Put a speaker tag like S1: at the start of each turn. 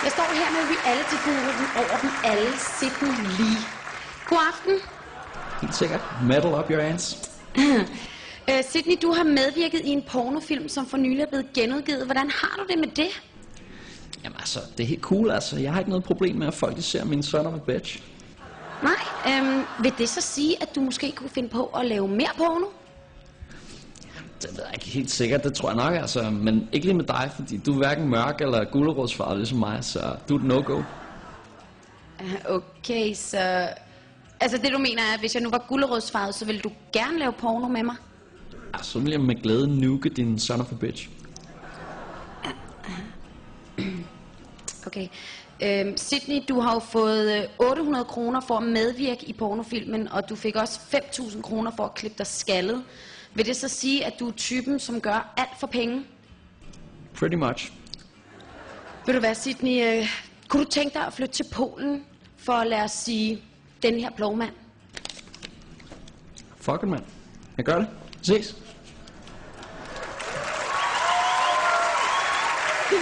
S1: Jeg står her med reality-guruen over dem alle, Sydney Lee. God aften.
S2: Helt sikkert. Metal up your ass.
S1: Sydney, du har medvirket i en pornofilm, som for nylig er blevet genudgivet. Hvordan har du det med det?
S2: Jamen altså, det er helt cool altså. Jeg har ikke noget problem med, at folk ser min son of a bitch.
S1: Nej, vil det så sige, at du måske kunne finde på at lave mere porno?
S2: Det ved jeg ikke helt sikkert, det tror jeg nok altså. Men ikke lige med dig, fordi du er hverken mørk eller gulerodsfarvet ligesom mig, så du er et no-go.
S1: Okay, så... Altså det du mener er, at hvis jeg nu var gulerodsfarvet, så ville du gerne lave porno med mig?
S2: Ja, så vil jeg med glæde nuke din son of a bitch.
S1: Okay. Sydney, du har jo fået 800 kroner for at medvirke i pornofilmen, og du fik også 5.000 kroner for at klippe dig skaldet. Vil det så sige, at du er typen, som gør alt for penge?
S2: Pretty much.
S1: Vil du være, Sydney, kunne du tænke dig at flytte til Polen for at lade os sige, den her plovmand?
S2: Fuck it, mand. Jeg gør det. Ses.
S1: Det